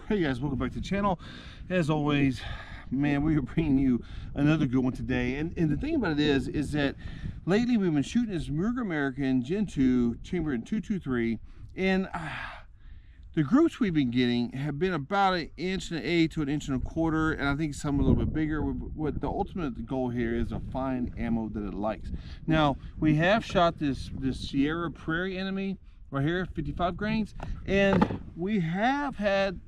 Hey guys, welcome back to the channel. As always, man, we are bringing you another good one today. And the thing about it is that lately we've been shooting this Ruger American Gen 2 chamber in 223, and the groups we've been getting have been about 1.1 inches to 1.25 inches, and I think some a little bit bigger. What the ultimate goal here is to find ammo that it likes. Now, we have shot this Sierra Prairie Enemy right here, 55 grains, and we have had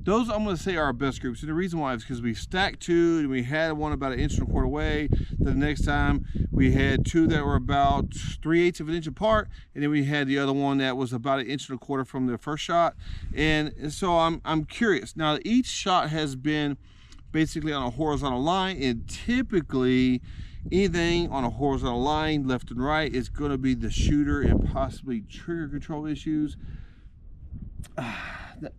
those, I'm going to say, are our best groups. And the reason why is because we stacked two, and we had one about 1.25 inches away. The next time we had two that were about 3/8 of an inch apart, and then we had the other one that was about 1.25 inches from the first shot. And so I'm curious. Now, each shot has been basically on a horizontal line, and typically anything on a horizontal line, left and right, is going to be the shooter and possibly trigger control issues.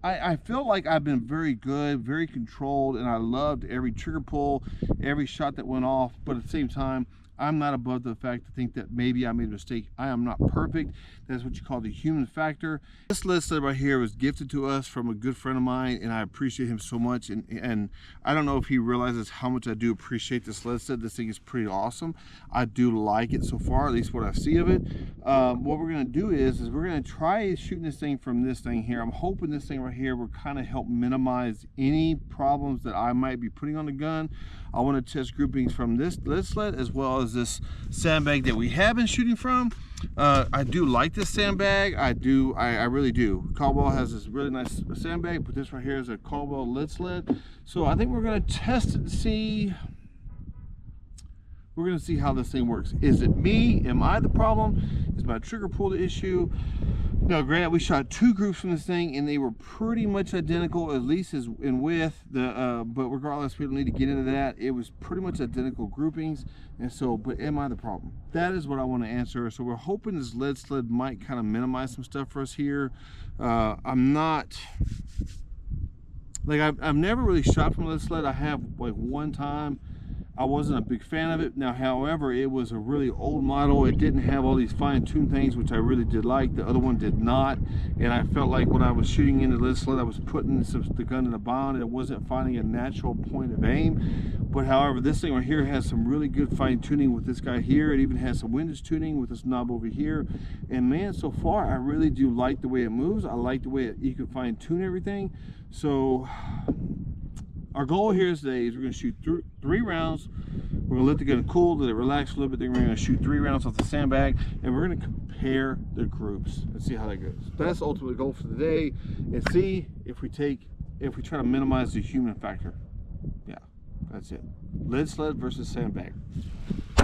I feel like I've been very good, very controlled, and I loved every trigger pull, every shot that went off. But at the same time, I'm not above the fact to think that maybe I made a mistake. I am not perfect. That's what you call the human factor. This sled right here was gifted to us from a good friend of mine, and I appreciate him so much. And I don't know if he realizes how much I do appreciate this sled. This thing is pretty awesome. I do like it so far, at least what I see of it. What we're gonna do is we're gonna try shooting this thing from this thing here. I'm hoping this thing right here will kind of help minimize any problems that I might be putting on the gun. I want to test groupings from this sled as well as this sandbag that we have been shooting from. I do like this sandbag. I really do. Caldwell has this really nice sandbag, but this right here is a Caldwell lead sled. So I think we're going to test it and see. We're going to see how this thing works. Is it me? Am I the problem? Is my trigger pull the issue? Now, granted, we shot two groups from this thing, and they were pretty much identical, at least as in width. But regardless, we don't need to get into that. It was pretty much identical groupings, and so. But am I the problem? That is what I want to answer. So we're hoping this lead sled might kind of minimize some stuff for us here. I'm not like I've never really shot from a lead sled. I have like one time. I wasn't a big fan of it. Now, however, it was a really old model. It didn't have all these fine-tuned things, which I really did like. The other one did not, and I felt like when I was shooting into the sled, I was putting the gun in a bind. It wasn't finding a natural point of aim. But however, this thing right here has some really good fine-tuning with this guy here. It even has some windage tuning with this knob over here. And man, so far, I really do like the way it moves. I like the way you can fine-tune everything. So our goal here today is we're going to shoot 3 rounds. We're going to let the gun cool, let it relax a little bit. Then we're going to shoot 3 rounds off the sandbag, and we're going to compare the groups and see how that goes. That's ultimately the goal for today, and see if we try to minimize the human factor. Yeah, that's it. Lead sled versus sandbag.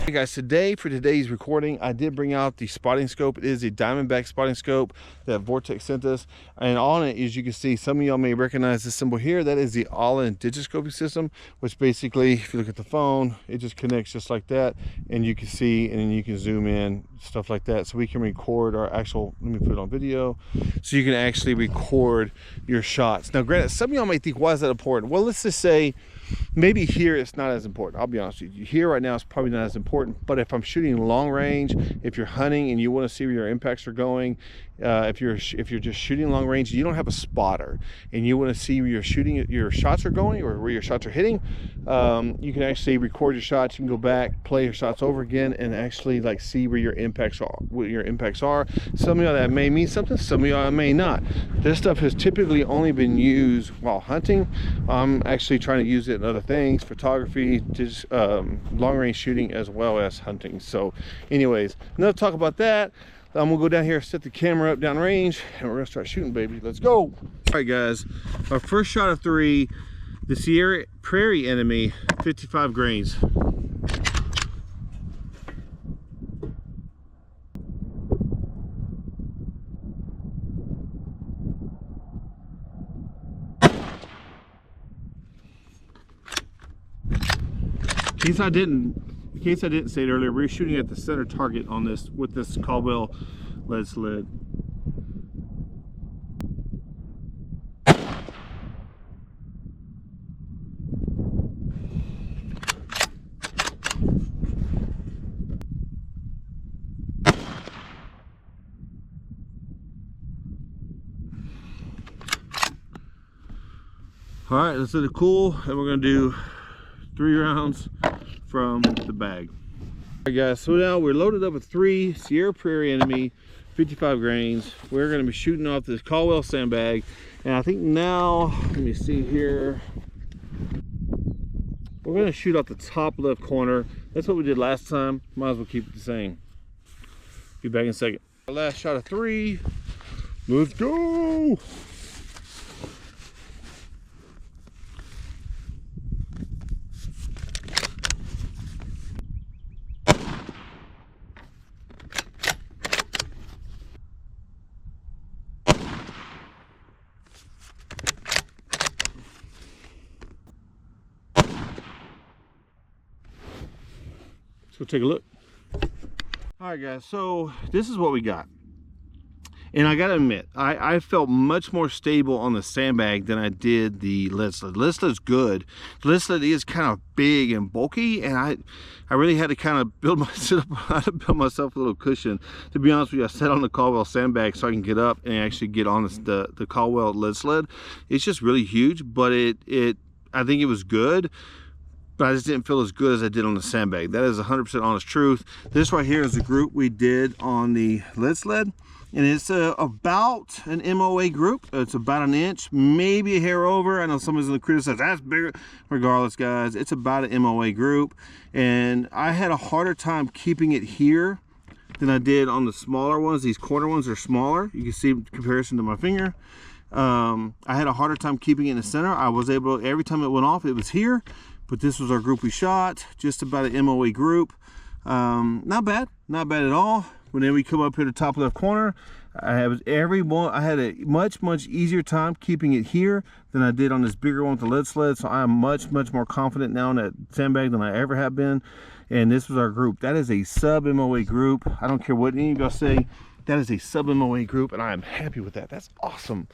Hey guys, for today's recording, I did bring out the spotting scope. It is a Diamondback spotting scope that Vortex sent us, and on it, as you can see, some of y'all may recognize this symbol here. That is the all-in digiscoping system, which basically, if you look at the phone, it just connects just like that, and you can see, and then you can zoom in, stuff like that. So we can record our actual, let me put it on video, so you can actually record your shots. Now granted, some of y'all may think, why is that important? Well, let's just say maybe here it's not as important. I'll be honest with you, here right now it's probably not as important, but if I'm shooting long range, if you're hunting and you want to see where your impacts are going, if you're just shooting long range, you don't have a spotter, and you want to see where your shots are going or where your shots are hitting, you can actually record your shots. You can go back, play your shots over again, and actually like see where your impacts are. Some of y'all that may mean something, some of y'all may not. This stuff has typically only been used while hunting. I'm actually trying to use it in other things, photography, just long range shooting as well as hunting. So anyways, enough talk about that. I'm gonna go down here, set the camera up downrange, and we're gonna start shooting, baby. Let's go. All right, guys, our first shot of 3, the Sierra Prairie Enemy, 55 grains. In case I didn't say it earlier, we're shooting at the center target on this with this Caldwell lead sled. All right, let's let it cool, and we're gonna do 3 rounds from the bag. All right, guys, so now we're loaded up with 3 Sierra Prairie Enemy 55 grains. We're gonna be shooting off this Caldwell sandbag, and I think now, let me see here, we're gonna shoot off the top left corner. That's what we did last time. Might as well keep it the same. Be back in a second. Our last shot of 3. Let's go. So take a look. All right, guys, so this is what we got. And I gotta admit, I felt much more stable on the sandbag than I did the lead sled. Lead sled's good. The lead sled is kind of big and bulky, and I really had to kind of build myself a little cushion. To be honest with you, I sat on the Caldwell sandbag so I can get up and actually get on the Caldwell lead sled. It's just really huge, but I think it was good. But I just didn't feel as good as I did on the sandbag. That is 100% honest truth. This right here is the group we did on the lead sled, and it's about an MOA group. It's about 1 inch, maybe a hair over. I know somebody's gonna criticize, that's bigger. Regardless, guys, it's about an MOA group, and I had a harder time keeping it here than I did on the smaller ones. These corner ones are smaller. You can see in comparison to my finger. I had a harder time keeping it in the center. I was able, every time it went off, it was here. But this was our group we shot, just about an MOA group. Not bad at all. When then we come up here to the top left corner, I had a much easier time keeping it here than I did on this bigger one with the lead sled. So I am much more confident now in that sandbag than I ever have been. And this was our group. That is a sub MOA group. I don't care what any of you guys say. That is a sub MOA group, and I am happy with that. That's awesome.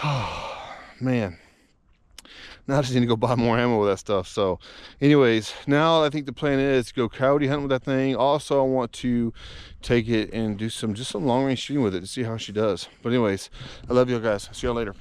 Oh man. Now I just need to go buy more ammo with that stuff. So anyways, now I think the plan is to go coyote hunting with that thing. Also, I want to take it and do just some long range shooting with it to see how she does. But anyways, I love you guys. See y'all later.